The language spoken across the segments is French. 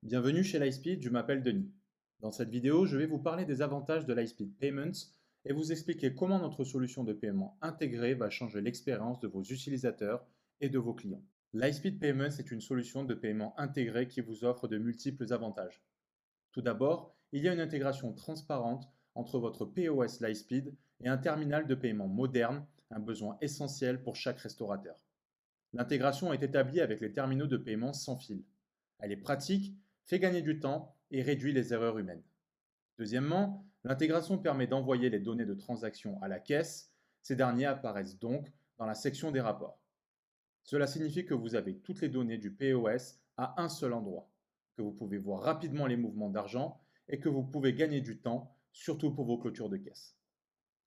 Bienvenue chez Lightspeed, je m'appelle Denis. Dans cette vidéo, je vais vous parler des avantages de Lightspeed Payments et vous expliquer comment notre solution de paiement intégrée va changer l'expérience de vos utilisateurs et de vos clients. Lightspeed Payments est une solution de paiement intégrée qui vous offre de multiples avantages. Tout d'abord, il y a une intégration transparente entre votre POS Lightspeed et un terminal de paiement moderne, un besoin essentiel pour chaque restaurateur. L'intégration est établie avec les terminaux de paiement sans fil. Elle est pratique, fait gagner du temps et réduit les erreurs humaines. Deuxièmement, l'intégration permet d'envoyer les données de transaction à la caisse. Ces dernières apparaissent donc dans la section des rapports. Cela signifie que vous avez toutes les données du POS à un seul endroit, que vous pouvez voir rapidement les mouvements d'argent et que vous pouvez gagner du temps, surtout pour vos clôtures de caisse.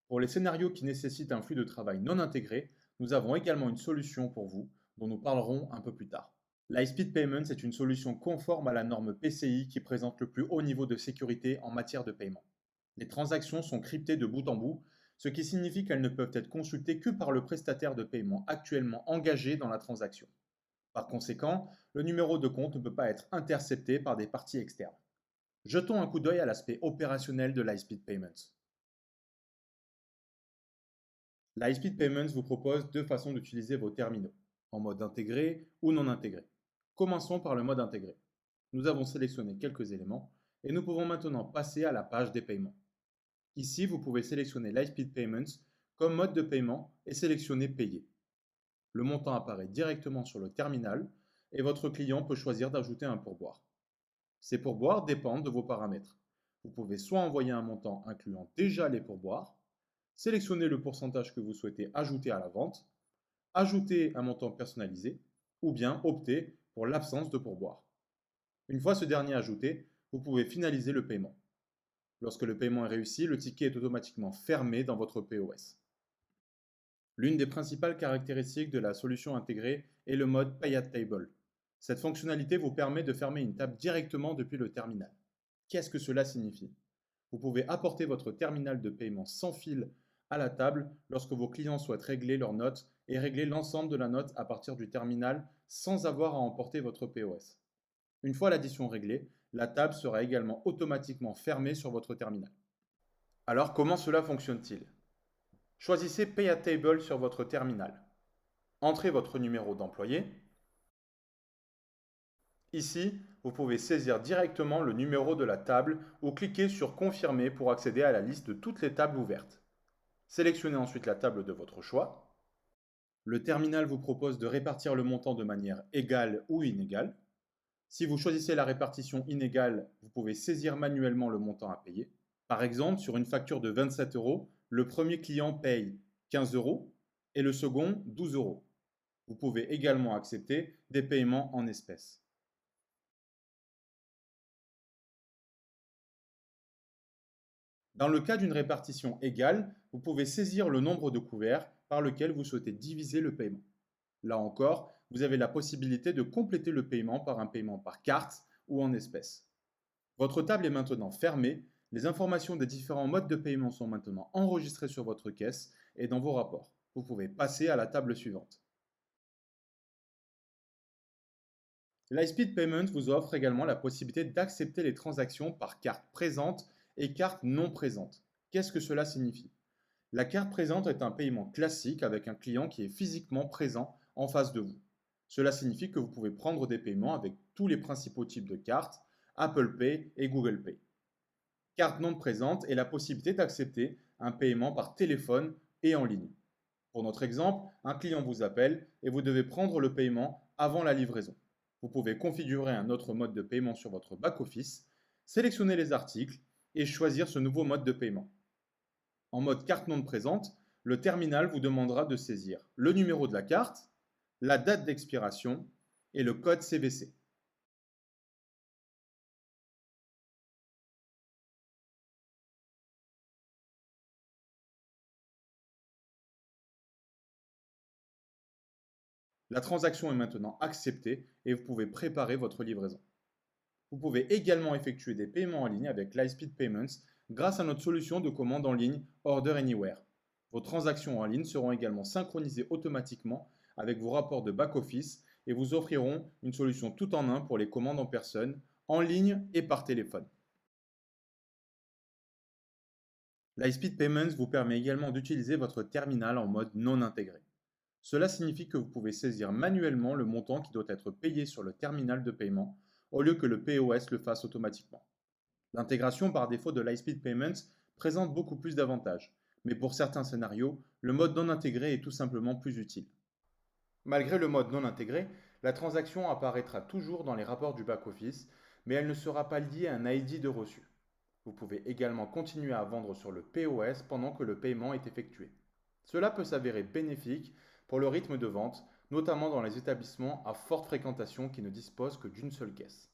Pour les scénarios qui nécessitent un flux de travail non intégré, nous avons également une solution pour vous dont nous parlerons un peu plus tard. Lightspeed Payments est une solution conforme à la norme PCI qui présente le plus haut niveau de sécurité en matière de paiement. Les transactions sont cryptées de bout en bout, ce qui signifie qu'elles ne peuvent être consultées que par le prestataire de paiement actuellement engagé dans la transaction. Par conséquent, le numéro de compte ne peut pas être intercepté par des parties externes. Jetons un coup d'œil à l'aspect opérationnel de Lightspeed Payments. Lightspeed Payments vous propose deux façons d'utiliser vos terminaux, en mode intégré ou non intégré. Commençons par le mode intégré. Nous avons sélectionné quelques éléments et nous pouvons maintenant passer à la page des paiements. Ici, vous pouvez sélectionner Lightspeed Payments comme mode de paiement et sélectionner Payer. Le montant apparaît directement sur le terminal et votre client peut choisir d'ajouter un pourboire. Ces pourboires dépendent de vos paramètres. Vous pouvez soit envoyer un montant incluant déjà les pourboires, sélectionner le pourcentage que vous souhaitez ajouter à la vente, ajouter un montant personnalisé ou bien opter pour l'absence de pourboire. Une fois ce dernier ajouté, vous pouvez finaliser le paiement. Lorsque le paiement est réussi, le ticket est automatiquement fermé dans votre POS. L'une des principales caractéristiques de la solution intégrée est le mode Pay at Table. Cette fonctionnalité vous permet de fermer une table directement depuis le terminal. Qu'est-ce que cela signifie? Vous pouvez apporter votre terminal de paiement sans fil à la table lorsque vos clients souhaitent régler leur note et régler l'ensemble de la note à partir du terminal sans avoir à emporter votre POS. Une fois l'addition réglée, la table sera également automatiquement fermée sur votre terminal. Alors comment cela fonctionne-t-il? Choisissez Pay at Table sur votre terminal. Entrez votre numéro d'employé. Ici, vous pouvez saisir directement le numéro de la table ou cliquer sur Confirmer pour accéder à la liste de toutes les tables ouvertes. Sélectionnez ensuite la table de votre choix. Le terminal vous propose de répartir le montant de manière égale ou inégale. Si vous choisissez la répartition inégale, vous pouvez saisir manuellement le montant à payer. Par exemple, sur une facture de 27 euros, le premier client paye 15 euros et le second 12 euros. Vous pouvez également accepter des paiements en espèces. Dans le cas d'une répartition égale, vous pouvez saisir le nombre de couverts par lequel vous souhaitez diviser le paiement. Là encore, vous avez la possibilité de compléter le paiement par un paiement par carte ou en espèces. Votre table est maintenant fermée, les informations des différents modes de paiement sont maintenant enregistrées sur votre caisse et dans vos rapports. Vous pouvez passer à la table suivante. Lightspeed Payment vous offre également la possibilité d'accepter les transactions par carte présente et carte non présente. Qu'est-ce que cela signifie? La carte présente est un paiement classique avec un client qui est physiquement présent en face de vous. Cela signifie que vous pouvez prendre des paiements avec tous les principaux types de cartes, Apple Pay et Google Pay. Carte non présente est la possibilité d'accepter un paiement par téléphone et en ligne. Pour notre exemple, un client vous appelle et vous devez prendre le paiement avant la livraison. Vous pouvez configurer un autre mode de paiement sur votre back-office, sélectionner les articles et choisir ce nouveau mode de paiement. En mode carte non présente, le terminal vous demandera de saisir le numéro de la carte, la date d'expiration et le code CVC. La transaction est maintenant acceptée et vous pouvez préparer votre livraison. Vous pouvez également effectuer des paiements en ligne avec Lightspeed Payments grâce à notre solution de commande en ligne Order Anywhere. Vos transactions en ligne seront également synchronisées automatiquement avec vos rapports de back-office et vous offriront une solution tout en un pour les commandes en personne, en ligne et par téléphone. Lightspeed Payments vous permet également d'utiliser votre terminal en mode non intégré. Cela signifie que vous pouvez saisir manuellement le montant qui doit être payé sur le terminal de paiement au lieu que le POS le fasse automatiquement. L'intégration par défaut de Lightspeed Payments présente beaucoup plus d'avantages, mais pour certains scénarios, le mode non intégré est tout simplement plus utile. Malgré le mode non intégré, la transaction apparaîtra toujours dans les rapports du back-office, mais elle ne sera pas liée à un ID de reçu. Vous pouvez également continuer à vendre sur le POS pendant que le paiement est effectué. Cela peut s'avérer bénéfique pour le rythme de vente, notamment dans les établissements à forte fréquentation qui ne disposent que d'une seule caisse.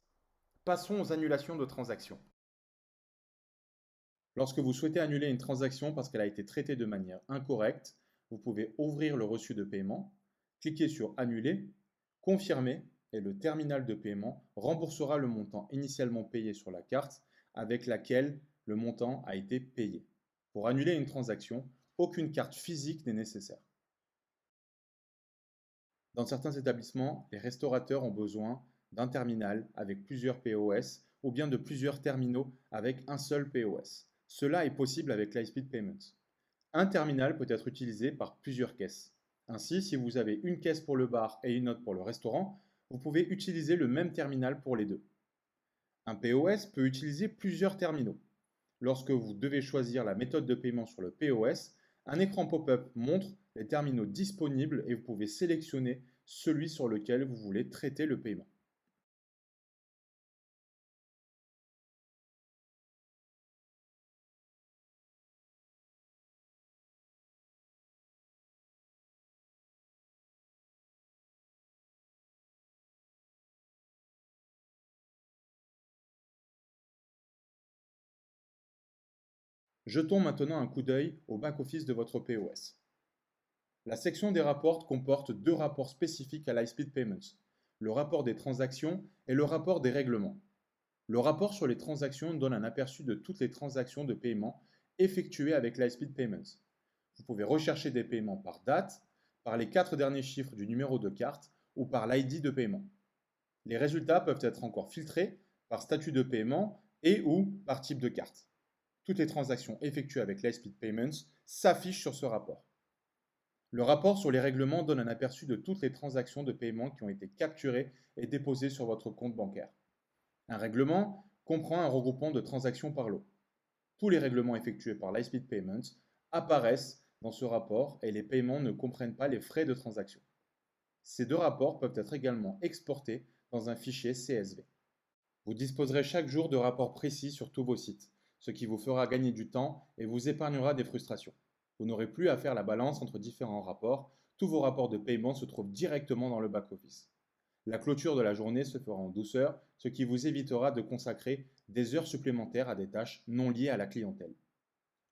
Passons aux annulations de transactions. Lorsque vous souhaitez annuler une transaction parce qu'elle a été traitée de manière incorrecte, vous pouvez ouvrir le reçu de paiement, cliquer sur Annuler, confirmer et le terminal de paiement remboursera le montant initialement payé sur la carte avec laquelle le montant a été payé. Pour annuler une transaction, aucune carte physique n'est nécessaire. Dans certains établissements, les restaurateurs ont besoin d'un terminal avec plusieurs POS ou bien de plusieurs terminaux avec un seul POS. Cela est possible avec Lightspeed Payments. Un terminal peut être utilisé par plusieurs caisses. Ainsi, si vous avez une caisse pour le bar et une autre pour le restaurant, vous pouvez utiliser le même terminal pour les deux. Un POS peut utiliser plusieurs terminaux. Lorsque vous devez choisir la méthode de paiement sur le POS, un écran pop-up montre les terminaux disponibles et vous pouvez sélectionner celui sur lequel vous voulez traiter le paiement. Jetons maintenant un coup d'œil au back-office de votre POS. La section des rapports comporte deux rapports spécifiques à Lightspeed Payments, le rapport des transactions et le rapport des règlements. Le rapport sur les transactions donne un aperçu de toutes les transactions de paiement effectuées avec Lightspeed Payments. Vous pouvez rechercher des paiements par date, par les 4 derniers chiffres du numéro de carte ou par l'ID de paiement. Les résultats peuvent être encore filtrés par statut de paiement et ou par type de carte. Toutes les transactions effectuées avec Lightspeed Payments s'affichent sur ce rapport. Le rapport sur les règlements donne un aperçu de toutes les transactions de paiement qui ont été capturées et déposées sur votre compte bancaire. Un règlement comprend un regroupement de transactions par lot. Tous les règlements effectués par Lightspeed Payments apparaissent dans ce rapport et les paiements ne comprennent pas les frais de transaction. Ces deux rapports peuvent être également exportés dans un fichier CSV. Vous disposerez chaque jour de rapports précis sur tous vos sites, ce qui vous fera gagner du temps et vous épargnera des frustrations. Vous n'aurez plus à faire la balance entre différents rapports, tous vos rapports de paiement se trouvent directement dans le back-office. La clôture de la journée se fera en douceur, ce qui vous évitera de consacrer des heures supplémentaires à des tâches non liées à la clientèle.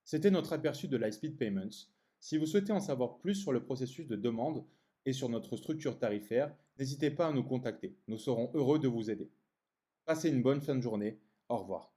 C'était notre aperçu de Lightspeed Payments. Si vous souhaitez en savoir plus sur le processus de demande et sur notre structure tarifaire, n'hésitez pas à nous contacter. Nous serons heureux de vous aider. Passez une bonne fin de journée. Au revoir.